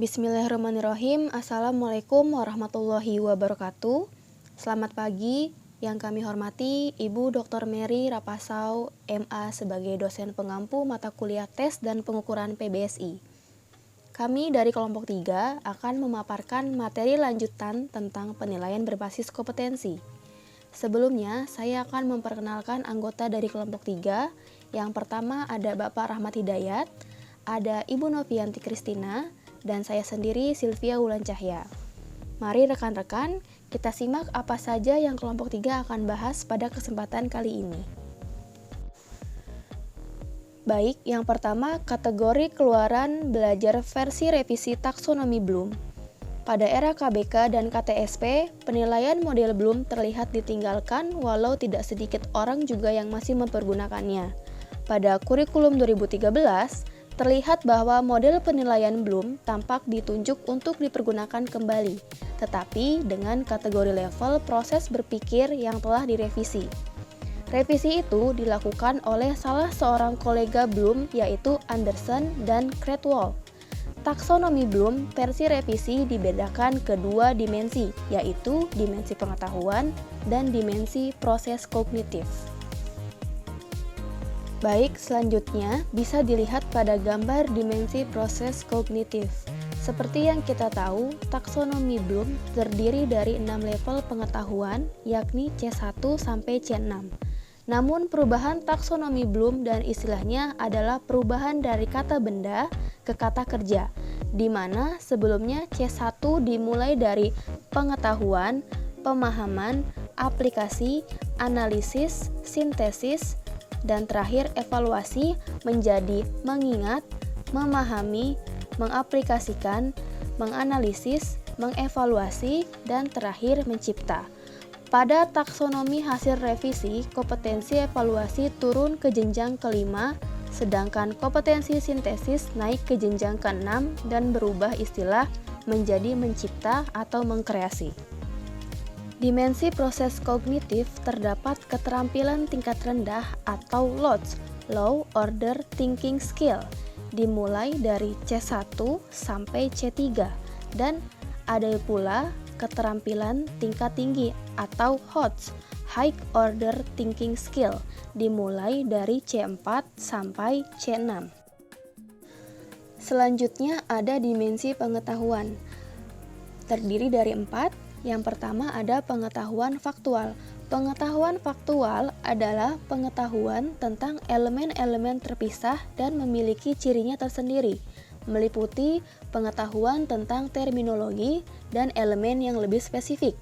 Bismillahirrahmanirrahim. Assalamualaikum warahmatullahi wabarakatuh. Selamat pagi, yang kami hormati Ibu Dr. Mary Rapasau, MA sebagai dosen pengampu mata kuliah tes dan pengukuran PBSI. Kami dari kelompok 3 akan memaparkan materi lanjutan tentang penilaian berbasis kompetensi. Sebelumnya, saya akan memperkenalkan anggota dari kelompok 3. Yang pertama ada Bapak Rahmat Hidayat, ada Ibu Novianti Kristina, dan saya sendiri Sylvia Wulan Cahya. Mari rekan-rekan, kita simak apa saja yang kelompok 3 akan bahas pada kesempatan kali ini. Baik, yang pertama kategori keluaran belajar versi revisi taksonomi Bloom. Pada era KBK dan KTSP, penilaian model Bloom terlihat ditinggalkan walau tidak sedikit orang juga yang masih mempergunakannya. Pada kurikulum 2013, terlihat bahwa model penilaian Bloom tampak ditunjuk untuk dipergunakan kembali, tetapi dengan kategori level proses berpikir yang telah direvisi. Revisi itu dilakukan oleh salah seorang kolega Bloom yaitu Anderson dan Cradwell. Taksonomi Bloom versi revisi dibedakan ke dua dimensi, yaitu dimensi pengetahuan dan dimensi proses kognitif. Baik, selanjutnya bisa dilihat pada gambar dimensi proses kognitif. Seperti yang kita tahu, taksonomi Bloom terdiri dari 6 level pengetahuan, yakni C1 sampai C6. Namun perubahan taksonomi Bloom dan istilahnya adalah perubahan dari kata benda ke kata kerja, di mana sebelumnya C1 dimulai dari pengetahuan, pemahaman, aplikasi, analisis, sintesis, dan terakhir evaluasi menjadi mengingat, memahami, mengaplikasikan, menganalisis, mengevaluasi, dan terakhir mencipta. Pada taksonomi hasil revisi, kompetensi evaluasi turun ke jenjang kelima, sedangkan kompetensi sintesis naik ke jenjang keenam dan berubah istilah menjadi mencipta atau mengkreasi. Dimensi proses kognitif terdapat keterampilan tingkat rendah atau LOTS, Low Order Thinking Skill, dimulai dari C1 sampai C3, dan ada pula keterampilan tingkat tinggi atau HOTS, High Order Thinking Skill, dimulai dari C4 sampai C6. Selanjutnya ada dimensi pengetahuan, terdiri dari 4. Yang pertama ada pengetahuan faktual. Pengetahuan faktual adalah pengetahuan tentang elemen-elemen terpisah dan memiliki cirinya tersendiri, meliputi pengetahuan tentang terminologi dan elemen yang lebih spesifik.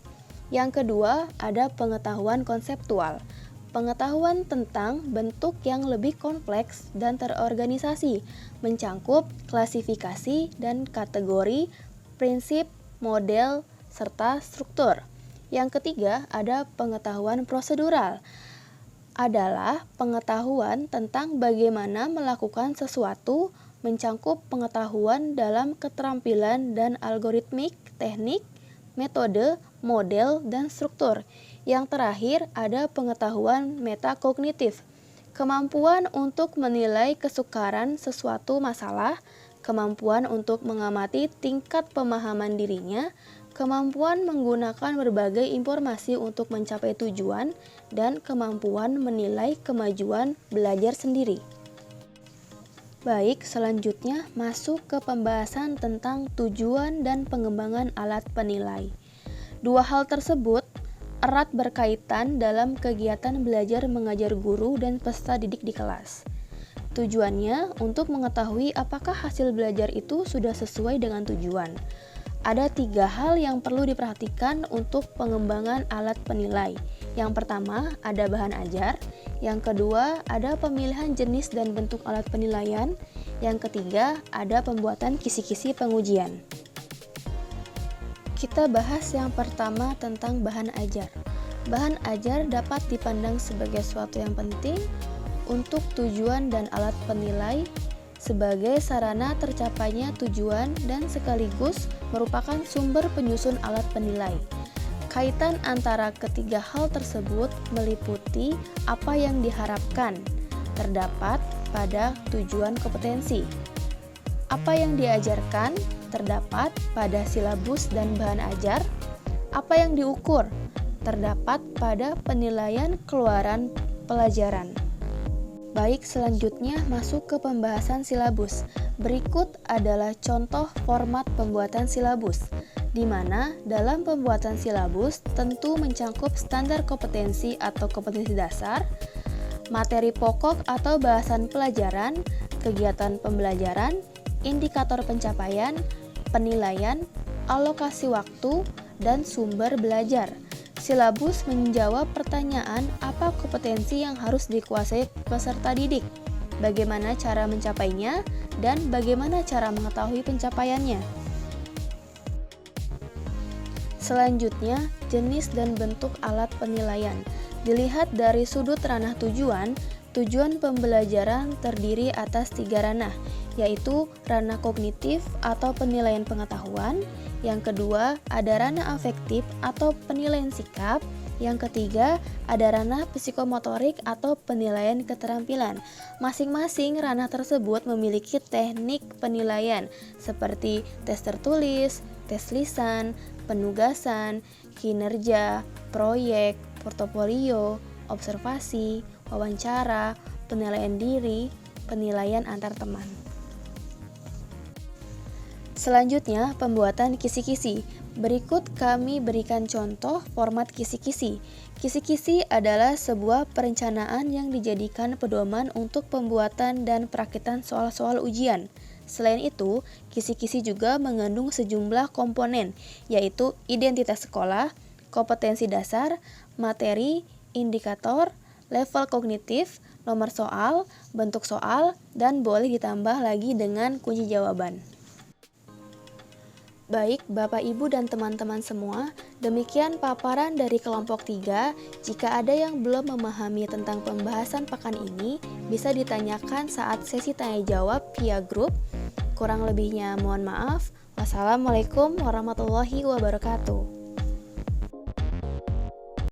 Yang kedua ada pengetahuan konseptual. Pengetahuan tentang bentuk yang lebih kompleks dan terorganisasi, mencangkup klasifikasi dan kategori, prinsip, model, serta struktur. Yang ketiga ada pengetahuan prosedural, adalah pengetahuan tentang bagaimana melakukan sesuatu, mencangkup pengetahuan dalam keterampilan dan algoritmik, teknik, metode, model, dan struktur. Yang terakhir ada pengetahuan metakognitif, kemampuan untuk menilai kesukaran sesuatu masalah, kemampuan untuk mengamati tingkat pemahaman dirinya, kemampuan menggunakan berbagai informasi untuk mencapai tujuan, dan kemampuan menilai kemajuan belajar sendiri. Baik, selanjutnya masuk ke pembahasan tentang tujuan dan pengembangan alat penilai. Dua hal tersebut erat berkaitan dalam kegiatan belajar mengajar guru dan peserta didik di kelas. Tujuannya untuk mengetahui apakah hasil belajar itu sudah sesuai dengan tujuan. Ada 3 hal yang perlu diperhatikan untuk pengembangan alat penilai. Yang pertama, ada bahan ajar. Yang kedua, ada pemilihan jenis dan bentuk alat penilaian. Yang ketiga, ada pembuatan kisi-kisi pengujian. Kita bahas yang pertama tentang bahan ajar. Bahan ajar dapat dipandang sebagai suatu yang penting untuk tujuan dan alat penilai, sebagai sarana tercapainya tujuan dan sekaligus merupakan sumber penyusun alat penilai. Kaitan antara ketiga hal tersebut meliputi apa yang diharapkan terdapat pada tujuan kompetensi. Apa yang diajarkan terdapat pada silabus dan bahan ajar. Apa yang diukur terdapat pada penilaian keluaran pelajaran. Baik, selanjutnya masuk ke pembahasan silabus. Berikut adalah contoh format pembuatan silabus, di mana dalam pembuatan silabus tentu mencangkup standar kompetensi atau kompetensi dasar, materi pokok atau bahasan pelajaran, kegiatan pembelajaran, indikator pencapaian, penilaian, alokasi waktu, dan sumber belajar. Silabus menjawab pertanyaan apa kompetensi yang harus dikuasai peserta didik, bagaimana cara mencapainya, dan bagaimana cara mengetahui pencapaiannya. Selanjutnya, jenis dan bentuk alat penilaian. Dilihat dari sudut ranah tujuan, tujuan pembelajaran terdiri atas 3 ranah, yaitu ranah kognitif atau penilaian pengetahuan, yang kedua ada ranah afektif atau penilaian sikap, yang ketiga ada ranah psikomotorik atau penilaian keterampilan. Masing-masing ranah tersebut memiliki teknik penilaian seperti tes tertulis, tes lisan, penugasan, kinerja, proyek, portofolio, observasi, wawancara, penilaian diri, penilaian antar teman. Selanjutnya, pembuatan kisi-kisi. Berikut kami berikan contoh format kisi-kisi. Kisi-kisi adalah sebuah perencanaan yang dijadikan pedoman untuk pembuatan dan perakitan soal-soal ujian. Selain itu, kisi-kisi juga mengandung sejumlah komponen, yaitu identitas sekolah, kompetensi dasar, materi, indikator, level kognitif, nomor soal, bentuk soal, dan boleh ditambah lagi dengan kunci jawaban. Baik, Bapak, Ibu, dan teman-teman semua, demikian paparan dari kelompok 3. Jika ada yang belum memahami tentang pembahasan pekan ini, bisa ditanyakan saat sesi tanya jawab via grup. Kurang lebihnya mohon maaf. Wassalamualaikum warahmatullahi wabarakatuh.